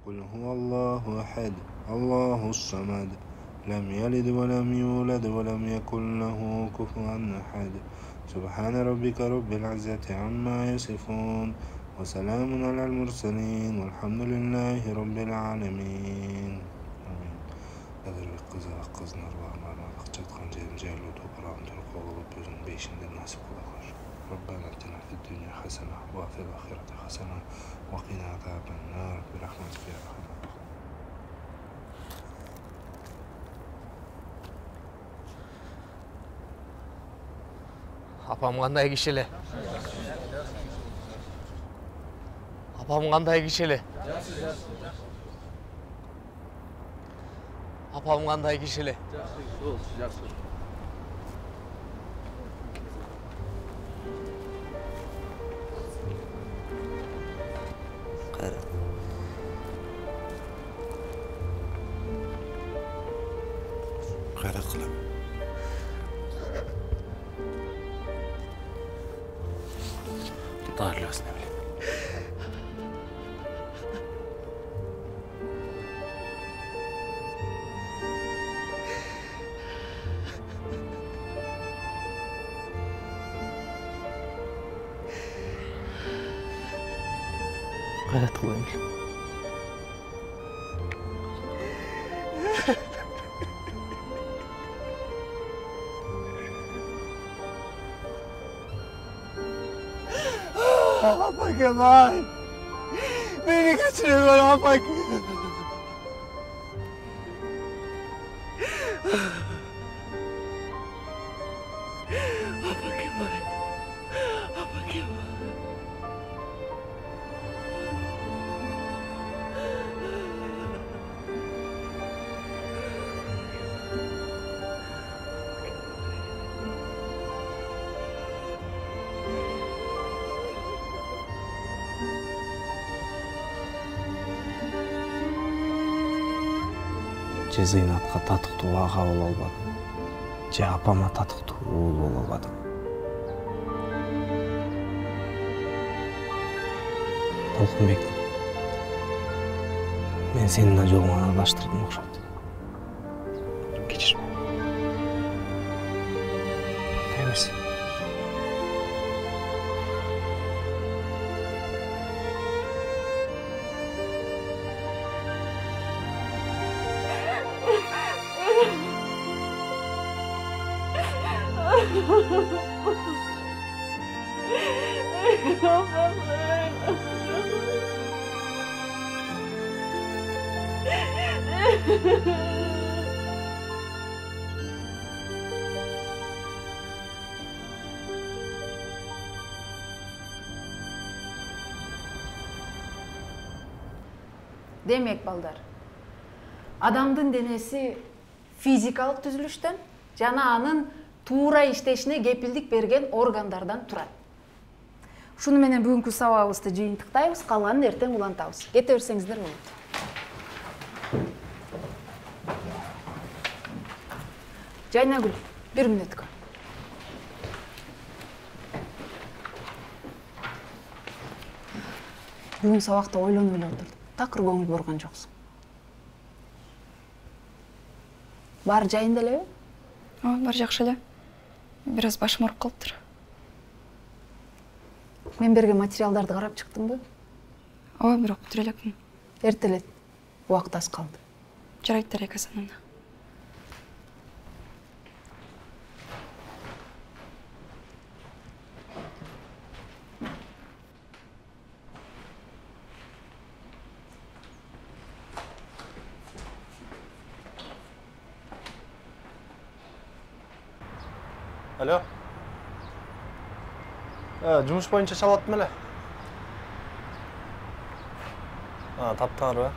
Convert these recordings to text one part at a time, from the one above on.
قل هو الله أحد الله الصمد لم يلد ولم يولد ولم يكن له كفوا أحد سبحان ربك رب العزة عما يصفون وسلام على المرسلين والحمد لله رب العالمين. Amin. Kadirlik kızı kızın arvahlarına çatkan jerin jaylı toprağın turku olup özün beşinde nasip kılalar. Rabbana atina fid dunya hasana ve fil ahireti hasana ve qina azaban nar bi rahmetike ya arhamar rahimin. Апам кандай кишиле? Апам кандай кишиле? Апам кандай кишиле? Kayra kılam. Darlasın evli. Gayret kılayım. Apa Kemal? Beni kaçırıyorlar Apa Kemal. Apa Kemal? Apa Kemal? Же Зыйнатка татыктуу ага боло албадым, же апама татыктуу уул боло албадым. Толкунбек, мен сенин жолуңан аралаштырдым окшойт. Кечир. Эмес. Демек балдар, адамдын денеси физикалык түзүлүштөн жана анын туура иштешине кепилдик берген органдардан турат. Шуну менен бүгүнкү сабагыбызды жыйынтыктайбыз, калганын эртең улантабыз. Кете берсеңиздер болот. Жайнагүл, бир мүнөткө. Бүгүн сабакта ойлонуп эле отурдум. Такыр көңүл бурган жоксуң. Бар жайында элеби? Бар жакшы эле. Бир аз башым ооруп калыптыр. Мен берген материалдарды карап чыктыңбы? Бирок бүтүрө элекмин. Эртелет. Убакыт аз калды. Жарайт, Дарек Асановна. Alo. Жумуш боюнча чалаттым эле. Таптыңарбы?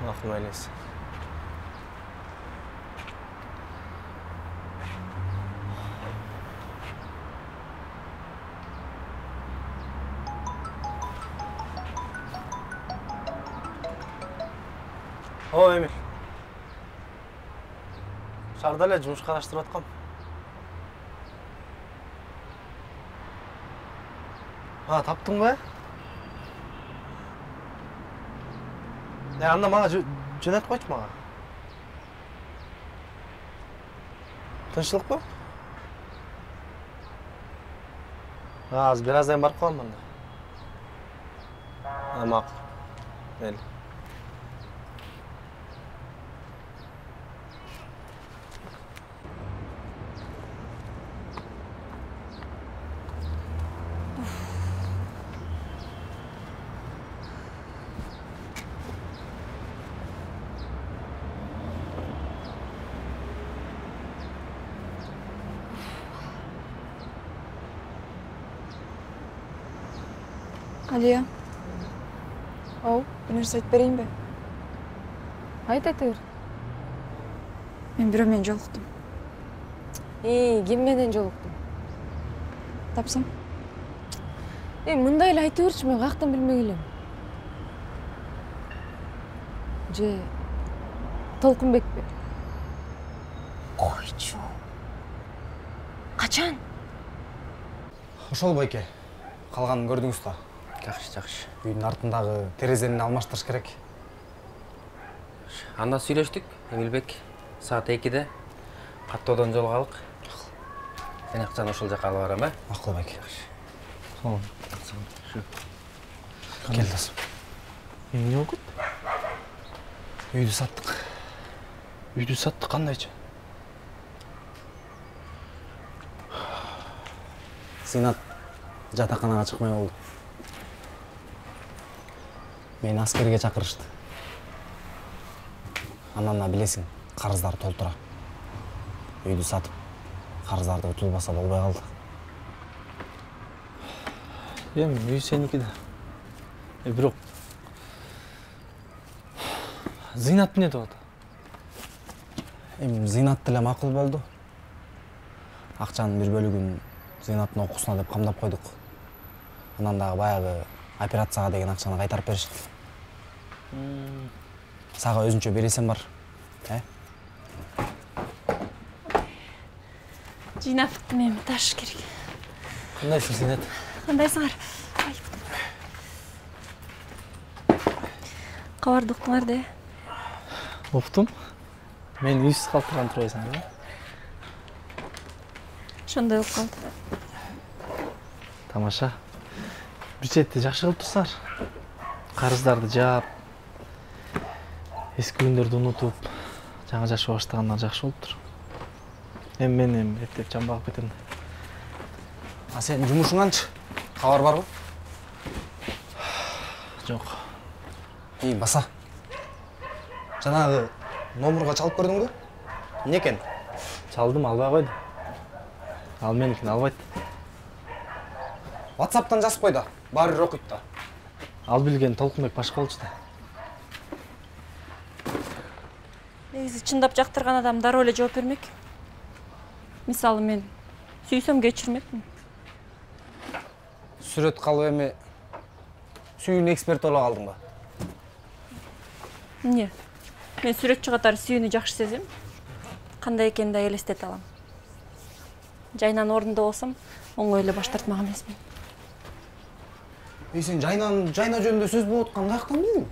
Макул, мейлиңиз. Эмил. Шаарда эле жумуш караштырып аткам. Таптыңбы? Анда мага жөнөтүп койчу мага. Тынччылыкпы? Азыр бир аздан барып калам анда. Макул. Мейли. Алия. Ау, bir нәрсе айтып берейін бе? Айт бер. Мен бирөөмен жолуктум. Ким менен жолуктуң? Тапсам? Мындай эле айтып берчи, мен каяктан билмек элем. Же Толкунбекпи? Койчу. Качан? Ошол байке. Калганын көрдүңүз да. Жакшы. Үйдүн артындагы терезени алмаштырыш керек. Анда сүйлөштүк, Эмилбек. Саат 2-де каттоодон жолугалык. Сен акчаны ошол жака алып барам, Макул байке. Ol. Кел досум. Эмне болуп? Үйдү саттык. Үйдү саттык кандайча? Зинат жатаканага чыкмай болду. Мени аскерге чакырышты. Анан да билесиң, карыздар толтура. Үйдү сатып, карыздарды утулбаса болбой калды. Үй сеники да. Бирок Зинат эмне деп атат? Зинат деле макул болду. Акчанын бир бөлүгүн Зинаттын окуусуна деп камдап койдук. Анан дагы баягы операцияга деген акчаны кайтарып беришти. Сага өзүнчө бересем бар. Жыйнаптым мен таш керек. Кандайсың, Зинат? Кандайсыңар? Кабарды уктуңар да? Уктум. Мен үйсүз калтырган турбайсың, да? Ошондой болуп калды. Тамаша. Бир четти жакшы кылып турсаңар. Карыздарды жаап, эски күндөрдү унутуп, жаңы жашоо баштагандар жакшы болуптур. Мен эптеп жан багып кетем. А сен жумушуң канчы? Кабар барбы? Жок. Баса. Жанагы номурга чалып көрдүңбү? Эмне экен? Чалдым, албай койду. Ал меникин албайт. WhatsApp'тан жазып кой да. Баары бир окуйт да. Ал билген Толкунбек башка болчу да. Негизи чындап жактырган адам дароо эле жооп бермек. Мисалы мен сүйсөм кечирмекмин. Сүрөт калып эми сүйүүнүн эксперти боло калдың ба? Эмне? Мен сүрөтчү катары сүйүүнү жакшы сезем. Кандай экенин да элестете алам. Жайнанын ордунда болсом, оңой эле баш тартмак эмесмин. Сен жайна жөнүндө сөз болуп аткан каяктан билдиң?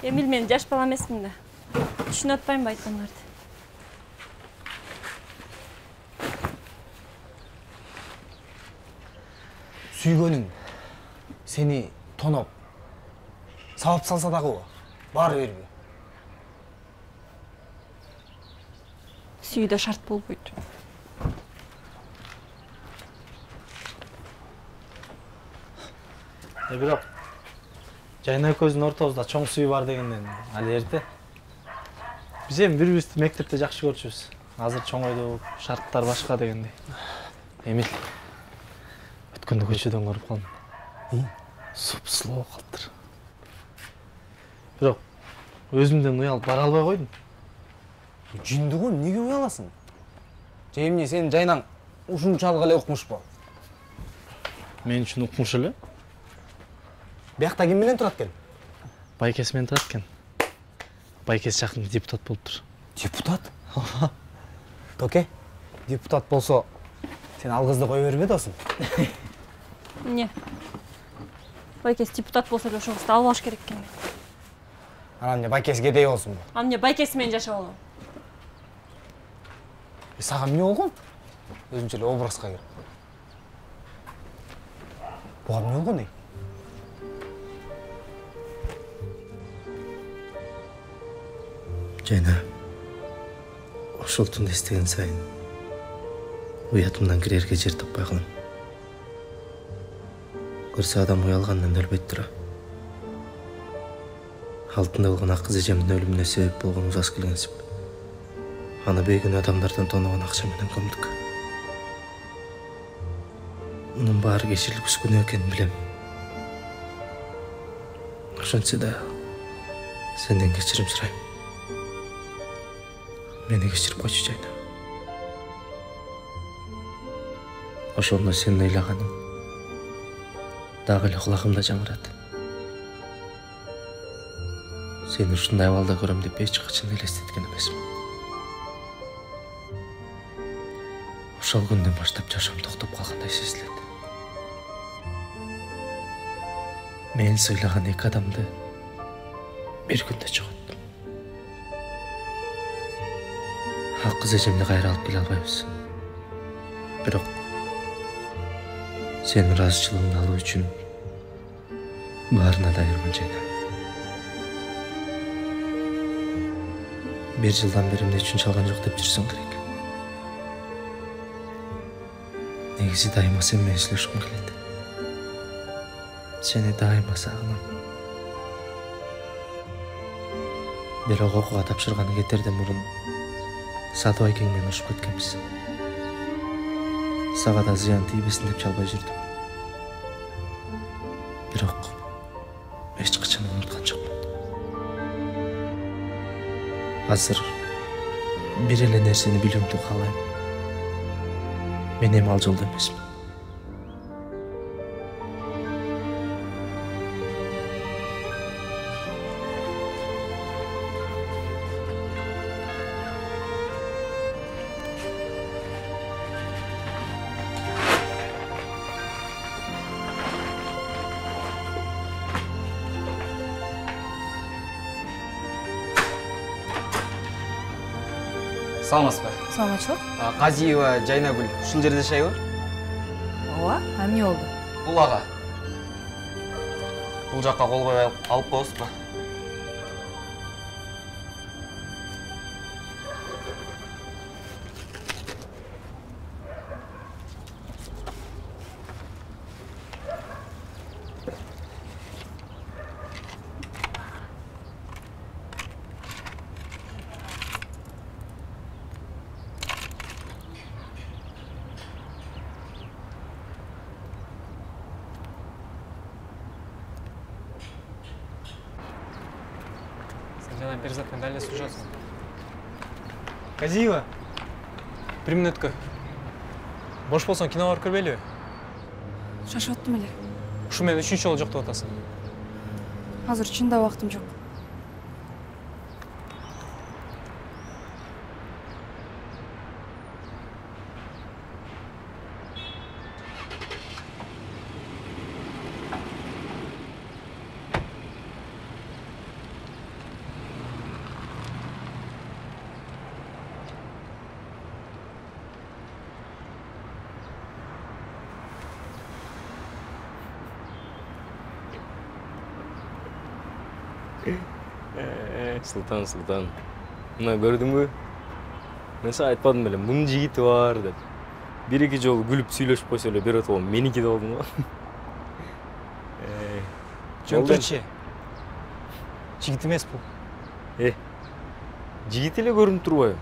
Эмил, мен жаш бала эмесмин да. Түшүнүп атпаймынбы айткандарды? Сүйгөнүң сени тоноп, сабап салса дагы баары берби. Сүйүүдө шарт болбойт. Бирок Жайна экөөбүздүн ортобузда чоң сүйүү бар дегенден али эрте. Биз эми бири-бирибизди мектепте жакшы көрчүбүз. Азыр чоңойдук, шарттар башка дегендей. Эмил, өткөндө көчөдөн көрүп калдым. Суп-сулуу калыптыр. Бирок өзүмдөн уялып бара албай койдум. Жиндүү, эмнеге уяласың? Же эмне сенин жайнаң ушунчалык эле укмушпу? Мен үчүн укмуш эле. Биякта ким менен турат экен? Байкеси менен турат экен. Байкеси жакында депутат болуптур. Депутат? Токе, депутат болсо, сен ал кызды кое бербе досум. Эмне? Байкес депутат болсо эле ошоңузду алып алыш керек экен. Анан эмне байкеси кедей болсунбу? Аны эмне байкеси менен жашап алам? Сага эмне болгон? Өзүнчө эле образга кирип. Буга эмне болгон эй? Жайна, ошол түндө эстеген сайын уятымдан кирерге жер таппай калам. Көрсө адам уялгандан өлбөйт тура. Алтында болгон ак кыз эжемдин өлүмүнө себеп болгон узас келгенсип. Аны бейгүнөө адамдардан тоногон акча менен көмдүк. Мунун баары кечирилгүс күнөө экенин билем. Ошентсе да сенден кечирим сурайм. Мени кечирип койчу Жайна. Ошондо сенин ыйлаганың дагы эле кулагымда жаңырат. Сени ушундай абалда көрөм деп эч качан элестеткен эмесмин. Ошол күндөн баштап жашоом токтоп калгандай сезилет. Мен сыйлаган эки адамды бир күндө жоготтум. Ак кыз эжемди кайра алып келе албайбыз. Бирок сенин ыраазычылыгыңды алуу үчүн баарына даярмын Жайна. Бир жылдан бери эмне үчүн чалган жок деп жүрсөң керек. Негизи дайыма сен менен сүйлөшкүм келет. Сени дайыма сагынам. Бирок окууга тапшырганы кетерден мурун Сатыбай кеңмен урушуп кеткенбиз. Сага да зыян тийбесин деп чалбай жүрдүм. Бирок эч качан унуткан жокмун. Азыр бир эле нерсени билүүңдү каалайм. Мен эми ал жолдо эмесмин. Саламатсызбы? Саламатчылык. Казиева Жайнагүл ушул жерде жашайбы? Ооба, эмне болду? Бул ага. Бул жакка кол коюп алып коесузбу? Жана Берзатпен далее сужасың. Казиева, бир мүнөткө. Бош болсоң кино барып көрбөйлүбү? Шашып аттым эле. Ушу менен үчүнчү жолу жоктоп атасың. Азыр чында убактым жок. Султан, мына көрдүңбү? Мен сага айтпадым беле, мунун жигити бар деп. Бир-эки жолу күлүп сүйлөшүп койсо эле берет болом, меники да болдум го. Жөнтөрчү. Жигит эмес бул. Жигит эле көрүнүп турбайбы?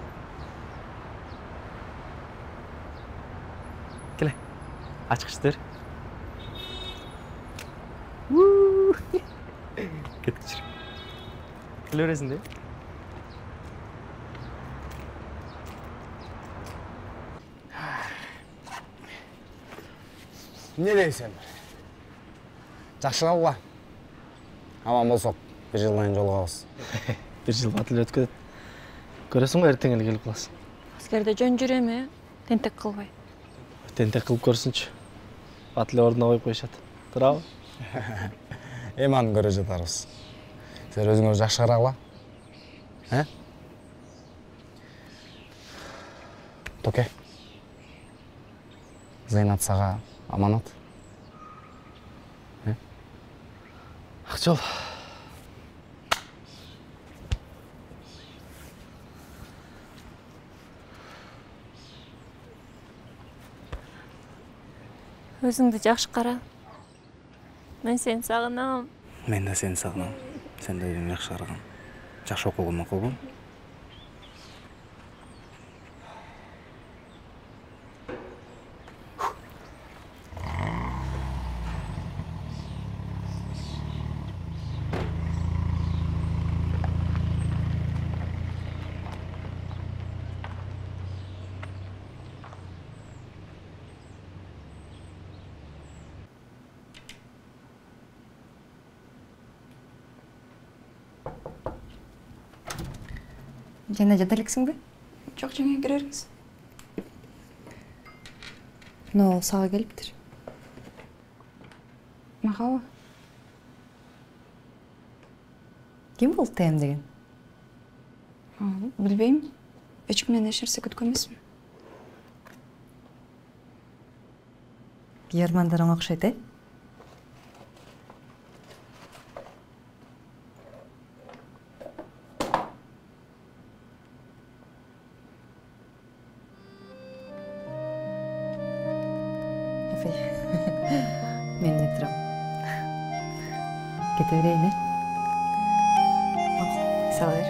Келе. Ачкычтыр. Кеткичир. Келе бересиң де. Эмне дейсиң? Жакшылабы? Аман болсок, бир жылдан жолугабыз. Бир жыл бат эле өткөт. Көрөсүң го эртең эле келип каласың. Аскерде жөн жүрөм, тентек кылбай. Тентек кылып көрсүнчү. Бат эле ордуна коюп коюшат. Туурабы? Эми аны көрө жатарбыз. Силер өзүңөр жакшы карагыла. Токе. Зейнат сага аманат. Ак жол. Өзүңдү жакшы кара. Мен сени сагынам. Мен да сени сагынам. Сен да өзүңдү жакшы караган. Жакшы окуган макулбу? Жана жата элексиңби? Жок, жаңа кирербиз. Но сага келиптир. Махаба. Ким болду тайым деген? Билбейм. Эч кимден эч нерсе күткөн эмесмин. Ярмандарыңа окшойт, Мен де тұрам. Кете берейін, Сау бер.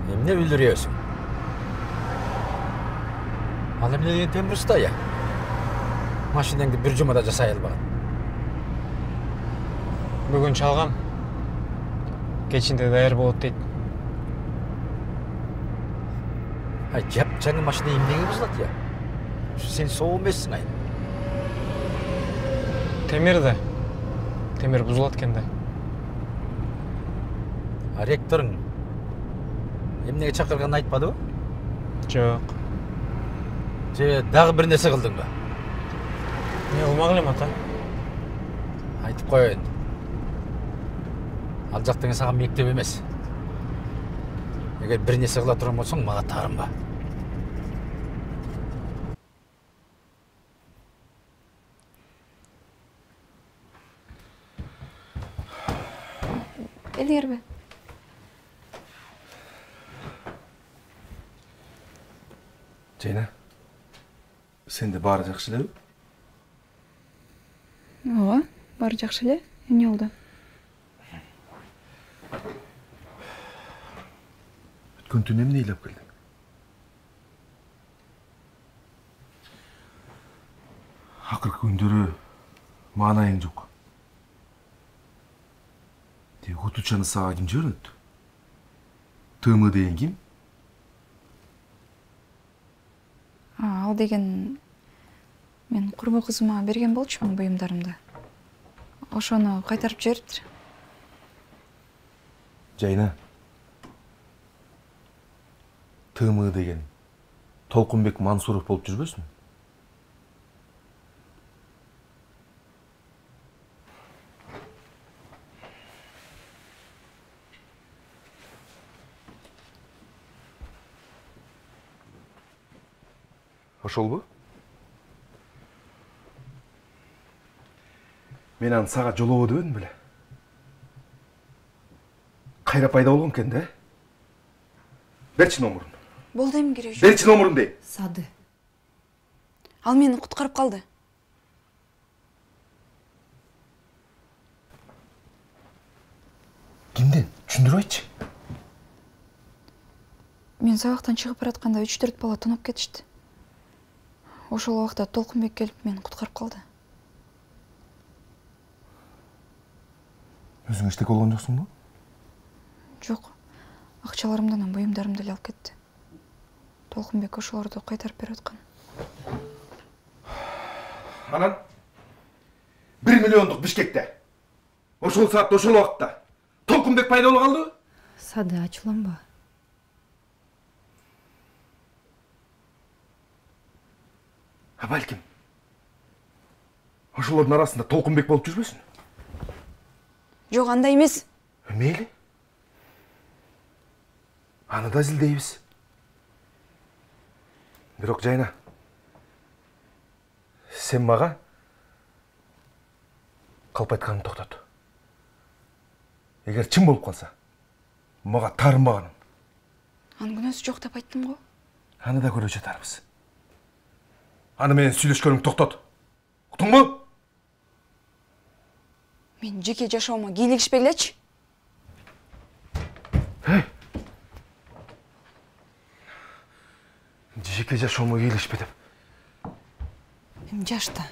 Emne bildiriyorsun? Al emne деген темір ұста ya. Машинаңды bir жұмада жасай албаған. Бүгін чалғам. Кечінде даяр болот дейт. Ай, жап-жаңы машина емнеге бұзылады ya? Сен соғ емессің ай. Темір бұзылат кенде. Ректорың емнеге чақырған айтпады ба? Жоқ. Дағы бір нәрсе қылдың ба? Не қылмағылем ата? Айтып қойын. Ал жақтың саған мектеп емес. Егер бір нәрсе қыла тұрған болсаң, маға тарынба. Элербе. Ceyna, sen de bari жақсы элеби? Ооба, баары жакшы эле. Эмне болду? Өткөн түн эмне ыйлап келдиң? Акыркы күндөрү маанайың жок. Тек утучаны сага ким жиберет? Тымы деген ким? Ал деген мен курбу кызыма берген болчумун буюмдарымды. Ошону кайтарып жибериптир. Жайна. Тымы деген Толкунбек Мансуров болуп жүрбөсүн? Ошол бу? Мен аны сага жолобо дебедим беле. Кайра пайда болгон экен да? Берчи номерун. Болду эми керек. Берчи номерун дейм. Сады. Ал мени куткарып калды. Кимден? Түшүндүрүп айтчы. Мен сабактан чыгып баратканда 3-4 бала тоноп кетишти. Ошол убакта Толкунбек келип мени куткарып калды. Өзүң эчтеке болгон жоксуңбу? Жок. Акчаларымды менен буюмдарымды эле алып кетти. Толкунбек ошолорду кайтарып берип аткан. Анан 1 миллиондук Бишкекте. Ошол саатта, ошол убакта Толкунбек пайда болуп калдыбы? Сады, ачуланба. А балким ошолордун арасында Толкунбек болуп жүрбөсүн? Жок, андай эмес. Мейли. Аны да изилдейбиз. Бирок Жайна, сен мага калп айтканыңды токтот. Эгер чын болуп калса, мага таарынбаганың. Анын күнөөсү жок деп айттым го. Аны да көрө жатарбыз. Аны менен сүйлөшкөнүңдү токтот. Уктуңбу? Мен жеке жашоомо кийлигишпегилечи. Жеке жашоомо кийлигишпе деп. Эми жашта.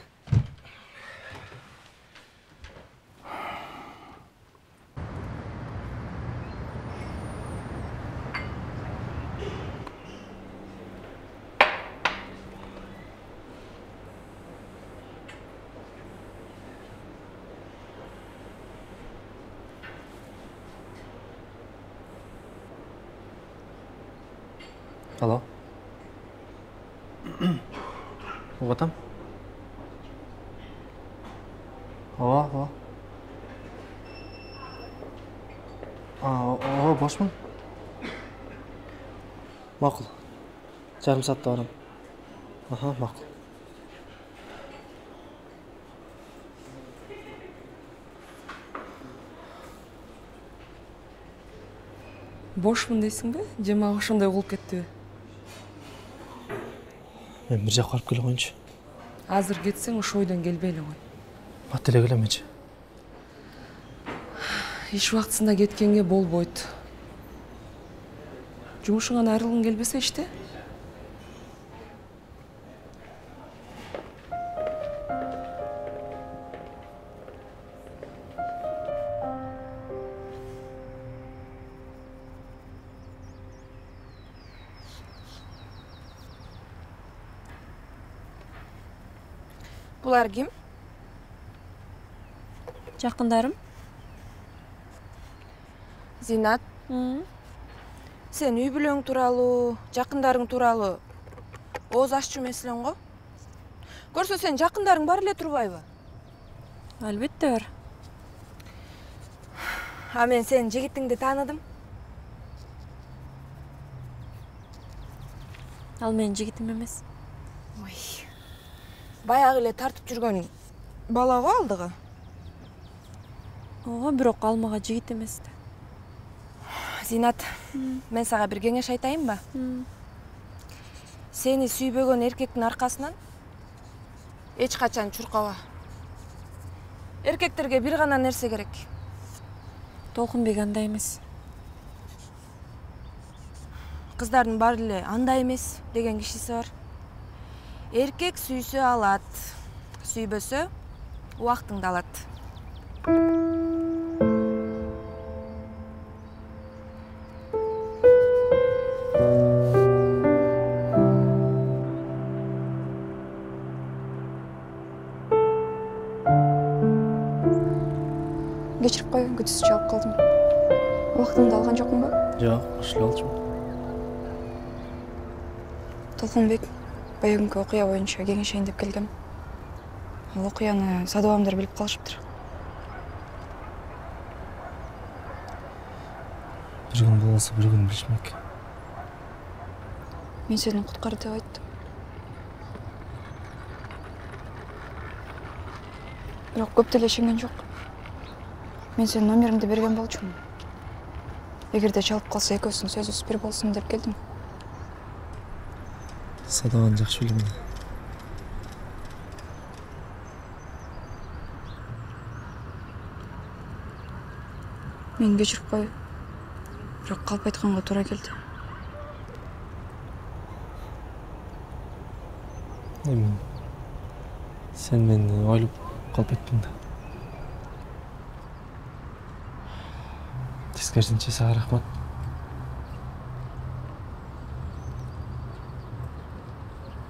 Алло. Угатам? Ооба. Ооба, бошмун. Макул. Жарым саатта барам. Макул. Бошмун дейсиңби? Же мага ошондой болуп кеттиби? Мен бир жакка барып келе коеюнчу. Азыр кетсең ошол ойдон келбей эле кой. Бат эле келемечи. Иш убактысында кеткенге болбойт. Жумушуңан айрылгың келбесе иште. Булар ким? Жакындарым. Зинат. Сен үй бүлөң тууралуу, жакындарың тууралуу ооз аччу эмес элең го? Көрсө сен жакындарың бар эле турбайбы? Албетте бар. А мен сенин жигитиңди тааныдым. Ал менин жигитим эмес. Ой. Баягы эле тартып жүргөн бала го алдыгы. Ооба, бирок ал мага жигит эмес да. Зинат, мен сага бир кеңеш айтайынбы? Сени сүйбөгөн эркектин аркасынан эч качан чуркаба. Эркектерге бир гана нерсе керек. Толкунбек андай эмес. Кыздардын баары эле андай эмес деген кишиси бар. Эркек сүйсө алат, сүйбөсө убактыңды алат. Кечирип кой, күтүсүз чалып калдым. Убактыңды алган жокмунбу? Жок, ушул алчумун. Толкунбек баягынкы окуя боюнча кеңешейин деп келгем. Ал окуяны садыбамдар билип калышыптыр. Бир күн болсо бир күн билишмек. Мен сени куткар деп айттым. Жок, көп деле ишенген жок. Мен сенин номериңди берген болчумун. Эгерде чалып калса экөөбүздүн сөзүбүз бир болсун деп келдим. Садаганы жакшы билем. Мен кечирип кой. Бирок калп айтканга туура келди. Sen meni ойлоп калып айттың да. Тескерисинче сага рахмат.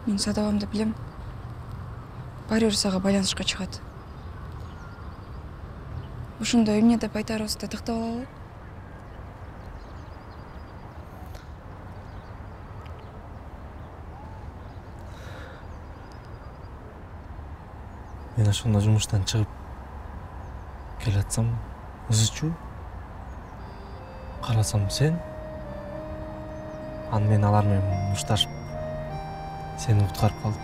Мен садабамды билем. Баары бир сага байланышка чыгат. Ушундо эмне деп айтарыбызды тактап алалы? Мен ошондо жумуштан чыгып келатсам, ызычуу. Карасам сен. Аны мен алар менен мушташып сени куткарып калдым.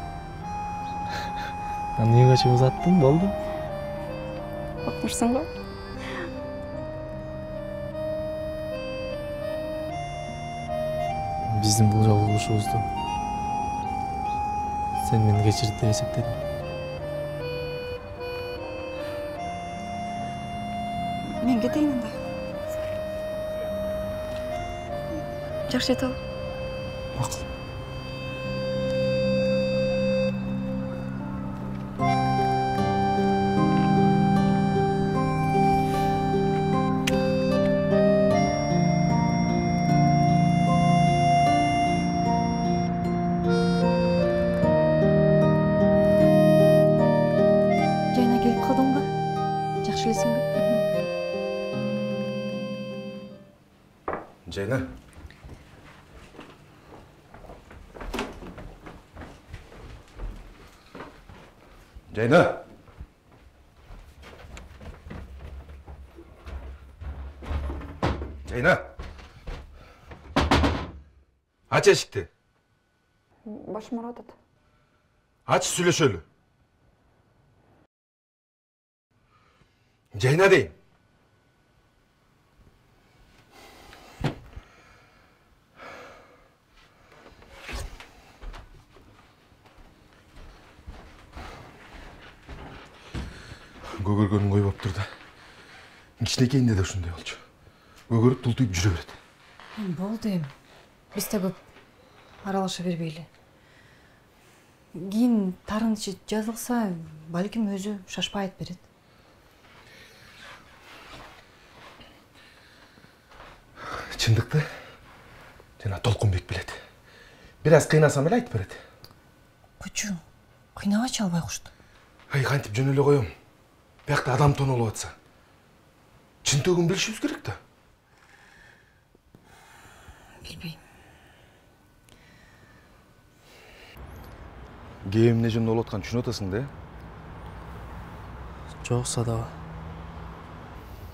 Аны эң ачып узаттым, болду. Бакмырсың го? Биздин бул жолу урушубузду сен мени кечирди деп эсептедим. Мен кетейин анда. Жакшы жете ал. Макул. Жайна келип калдың ба? Жакшы элесиңби? Жайна. Жайна. Жайна. Ач эшикти. Башым ооратат. Ач, сүйлөшөлү. Жайна дейм. Көгөргөнүң ой болуп турду. Кичинекейинде да ушундай болчу. Көгөрүп тултуйуп жүрө берет. Болду эми. Биз да көп аралаша бербейли. Кийин тарынычы жазылса, балким өзү шашпай айтып берет. Чындыкты жана Толкунбек билет. Бир аз кыйнасам эле айтып берет. Кучу, кыйнабачы албайкушту. Кантип жөн эле коем. Биякта адам тонолуп атса. Чынтөгүн билишибиз керек да. Билбейм. Кээ эмне жөнүндө болуп атканын түшүнүп атасың да? Жок, Садаба.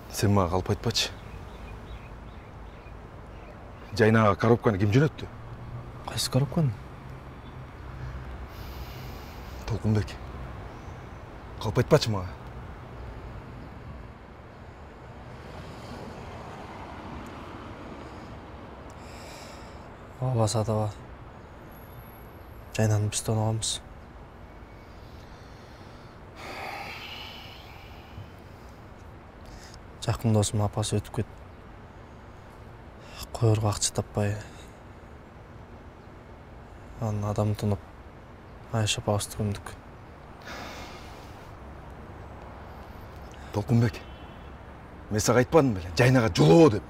Сен мага калп айтпачы. Жайнага коробканы ким жөнөттү? Кайсы коробканы? Толкунбек. Калп айтпачы мага. Ооба, Садаба. Жайнаны биз тоногонбуз. Жакын досум апасы өтүп кетти. Коерго акча таппай. Анын адам тонуп айшап абызды көмдүк. Толкунбек. Мен сага айтпадым беле, Жайнага жолоо деп.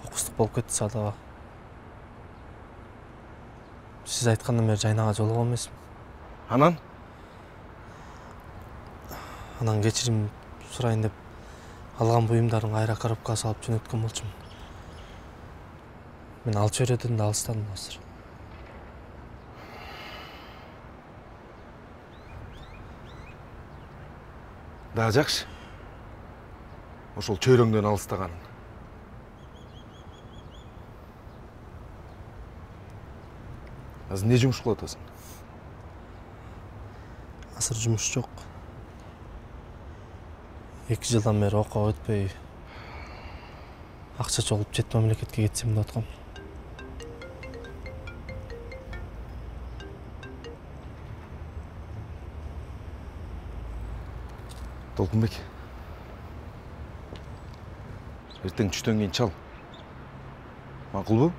Кокустук болуп кетти, Садаба. Сиз айткандан бери Жайнага жологон эмесмин. Анан? Анан кечирим сурайын деп алган буюмдарын кайра коробкага салып жөнөткөн болчумун. Мен алып жиберүүдөн да алыстадым азыр. Да жакшы. Ошол чөйрөңдөн алыстаганың. Азыр эмне жумуш кылып атасың? Азыр жумуш жок. 2 жылдан бері оқуға өтпей, ақша чоғылып жет мемлекетке кетсем деп аткам. Толқынбек. Ертең түштен кейін чал. Мақұл бу?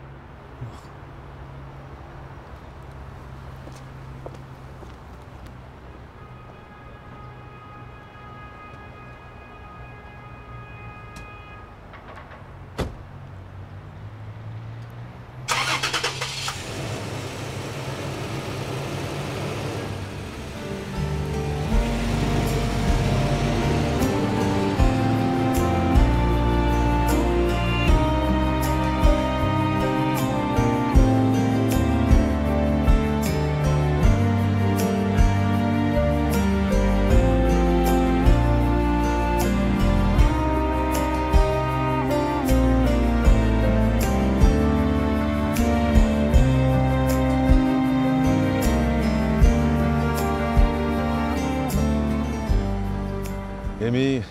Эми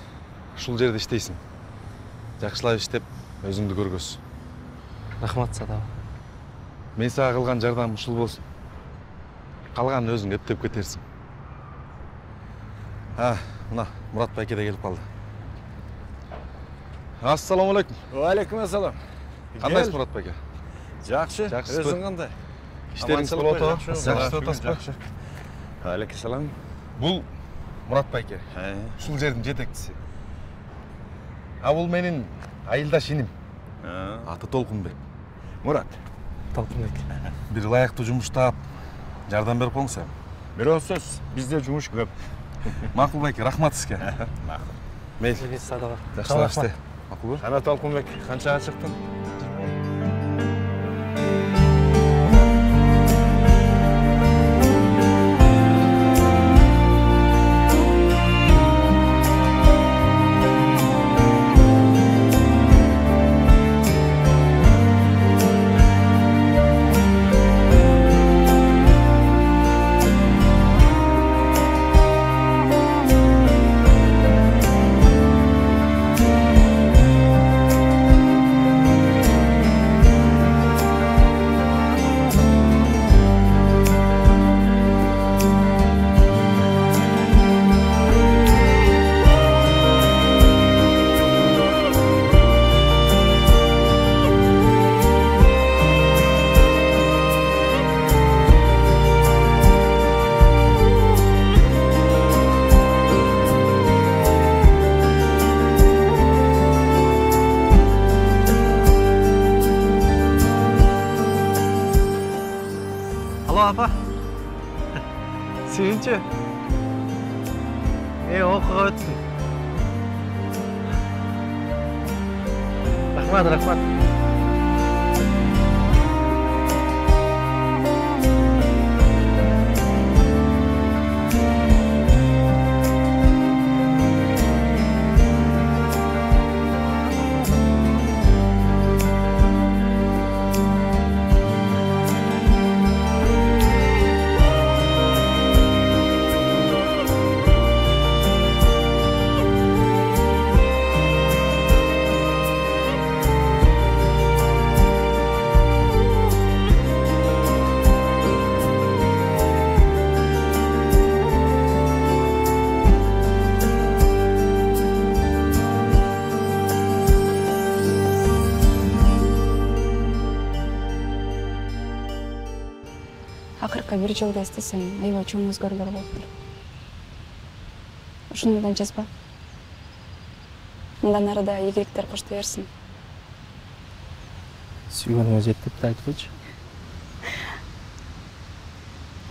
ушул жерде иштейсиң. Жакшылап иштеп, өзүңдү көргөз. Рахмат Садаб. Мен сага кылган жардам ушул болсун. Калганын өзүң эптеп кетерсиң. Мына Мурат байке да келип калды. Ассаламу алейкум. Алейкум ассалам. Кандайсыз Мурат байке? Жакшы. Жакшысызбы? Өзүң кандай? Иштериңиз болуп атабы? Жакшы атасызбы? Алейкум. Бул Мурат байке. Ушул жердин жетекчиси. Бул менин айылдаш иним. Аты Толкунбек. Мурат. Толкунбек. Бир ылайыктуу жумуш таап, жардам берип коңуз эми. Бирок сөз, бизде жумуш көп. Макул байке, рахмат сизге. Макул. Мейли. Садаб. Жакшылап иште. Макулбу? Кана Толкунбек, канчага чыктың? Apa? Suyuncu. Okuğa öttün. Rahmat. Акыркы 1 жылда эстесең, аябай чоң өзгөрүүлөр болуптур. Ушундан жазба. Мындан ары да ийгиликтер коштой берсин. Сүйгөнүңө жетип деп айтып койчу.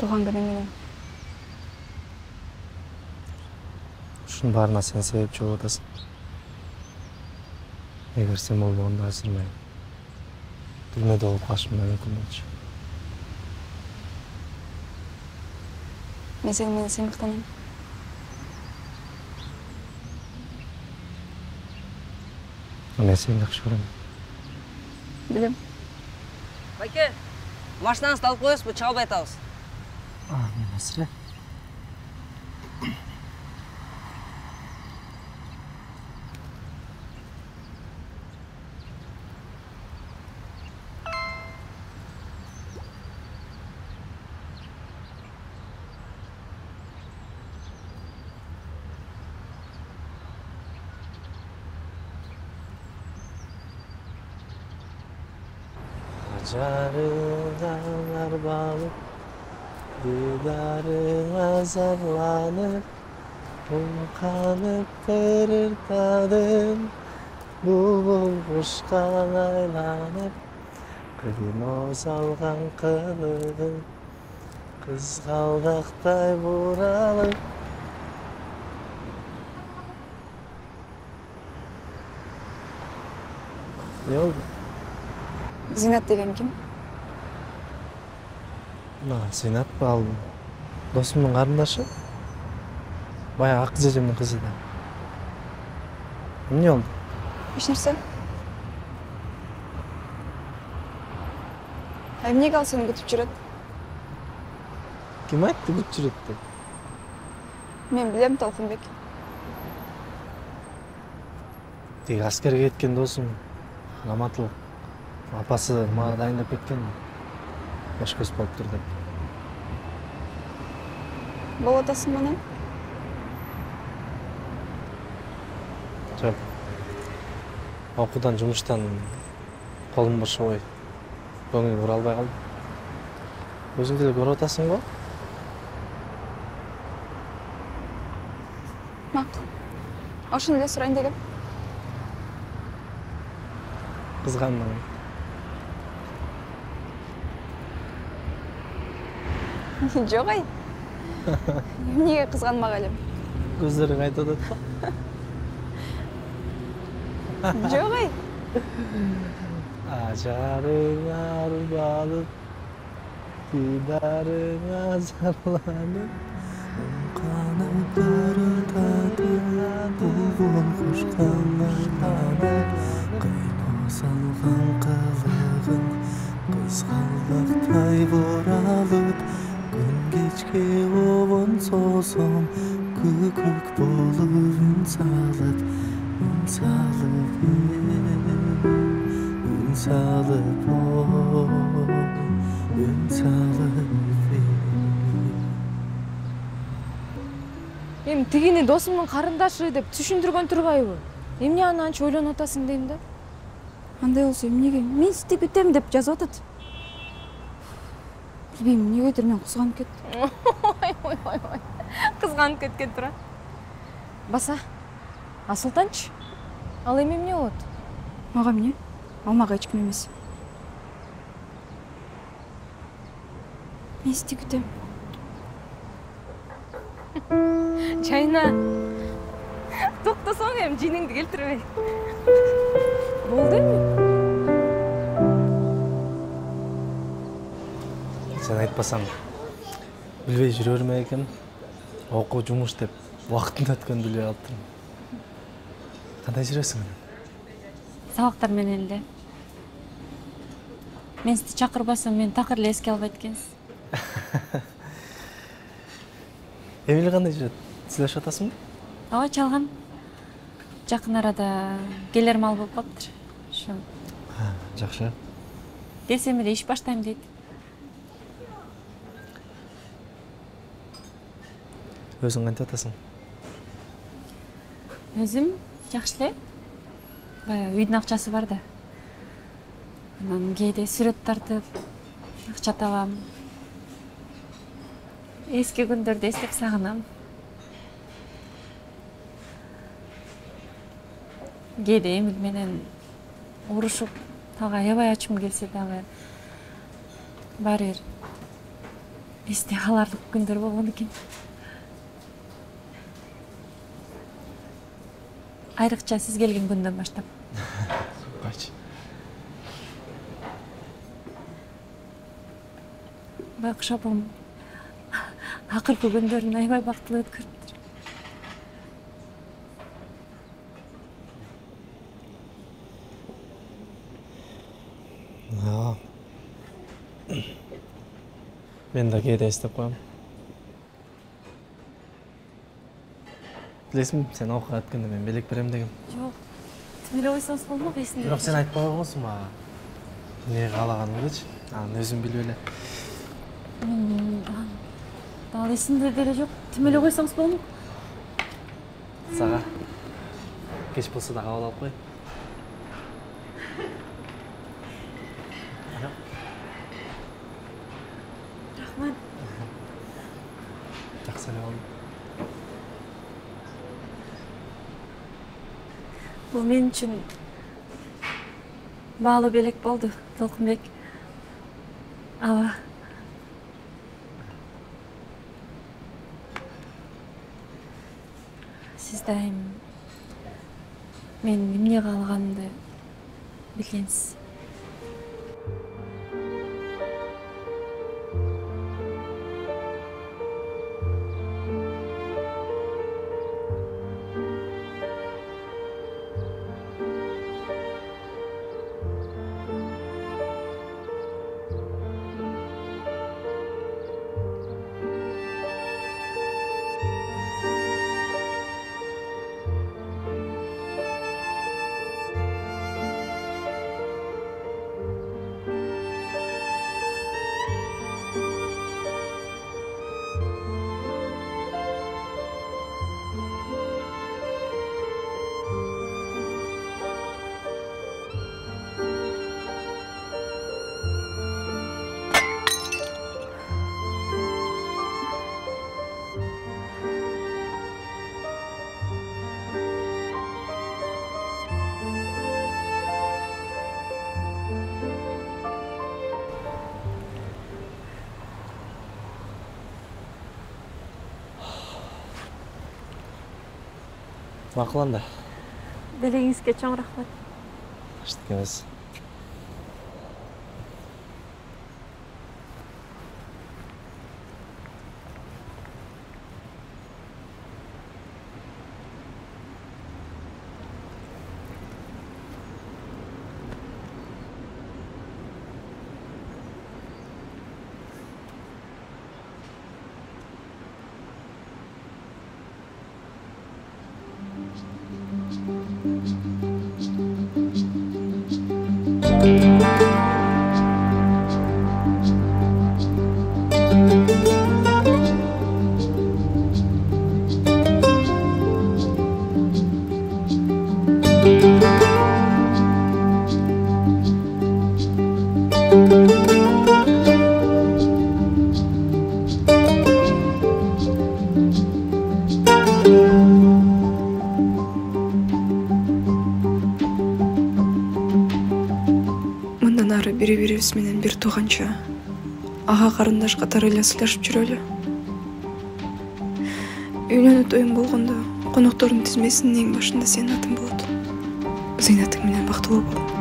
Тууган күнүң менен. Ушунун баарына сен себепчи болуп атасың. Эгер сен болбогондо азыр мен түрмөдө болуп калышым да мүмкүн болчу. Мен сени менен сыймыктанам. Мен сени жакшы көрөм. Билем. Байке, машинаңызды алып коесузбу, чалып айтабыз. Маселе. Жарыңар балып, дидарыңа зарланып, Улқанып тырыртадым, бұлбұл құшқан айланып, Қино салған қылығым, қызғалдақтай бұралып. Не oldu? Зинат деген кім? Зинат ба, досымның қарындашы. Баяғы ақ жежемнің қызы да. Не oldu? Ешнәрсе? Эмнеге ал сені күтіп жүреді? Кім айтты күтіп жүреді деп? Мен білем, Толқынбек. Тек әскерге кеткен досым, Наматыл. Апасы маған дайындап кеткен. Башкөз болып тұр деп. Бол атасың менен? Жоқ. Оқудан, жұмыштан қолым бош ой. Көңіл бұра албай қалдым. Өзіңді де көріп атасың ғой? Мақұл. Ошын эле сурайын дегем. Қызғанмын. Жоқ ай. Неге қызғанмақ әлем? Көздерің айтады. Жоқ ай. Ажарыңа арбалып, дидарыңа зарланып, Улқанып тырыртадым, бұлбұл құшқан айланып, Қино салған қылығым, қызғалдақтай бұралып, күн кешке обын созым, көкөк болып үн салып, үн салып, үн салып, үн салып. Эми тигини досумдун карындашы деп түшүндүргөн турбайбы? Эмне аны анча ойлонуп атасың дейм да? Андай болсо эмнеге? Мен сизди күтөм деп жазып атат. Билбейм, эмнегедир мен кызганып кеттим. Ой. Кызганып кеткен тура. Баса. Асылтанчы? Ал эми эмне болот? Мага эмне? Ал мага эч ким эмес. Мен сизди күтөм. Жайна. Токтосоң эми жиниңди келтирбей. Болду эми? Сен айтпасаң, билбей жүрө берме экен. Окуу, жумуш деп убактын өткөнүн билбей калыптырмын. Кандай жүрөсүң? Сабактар менен эле. Мен сизди чакырбасам, мен такыр эле эске албайт экенсиз. Эмили кандай жүрөт? Сүйлөшүп атасыңбы? Ооба, чалган. Жакын арада келер мал болуп калыптыр. Ошо. Жакшы. Десем эле иш баштайм дейт. Өзүң кантип атасың? Өзүм жакшы эле. Баягы үйдүн акчасы бар да. Анан кээде сүрөт тартып, акча табам. Эски күндөрдү эстеп сагынам. Кээде Эмил менен урушуп, тага аябай ачым келсе дагы баары бир эсте каларлык күндөр болгон экен. Айрыкча сиз келген күндөн баштап. Кайчы? Байкуш апам акыркы күндөрүн аябай бактылуу өткөрүптүр. Мен да кээде эстеп коем. Билесиңби, сен окууга өткөндө мен белек берем дегем. Жок, тим эле койсоңуз болмок эсинде. Бирок сен айтпай койгонсуң мага. Эмне каалаганыңдычы? Анан өзүң билип эле. Дал эсимде деле жок. Тим эле койсоңуз болмок. Сага кеч болсо да кабыл алып кой. Рахмат. Жакшы эле болду. Бул мен үчүн баалуу белек болду, Толкунбек. Ава. Сиз дайым мен эмне каалаганымды билгенсиз. Макул анда. Белегиңизге чоң рахмат. Аштык эмес. Мындан ары бири-бирибиз менен бир тууганча, ага карындаш катары эле сыйлашып жүрөлү. Үйлөнүү тоюң болгондо коноктордун тизмесинин эң башында сенин атың болот. Зыйнатың менен бактылуу бол.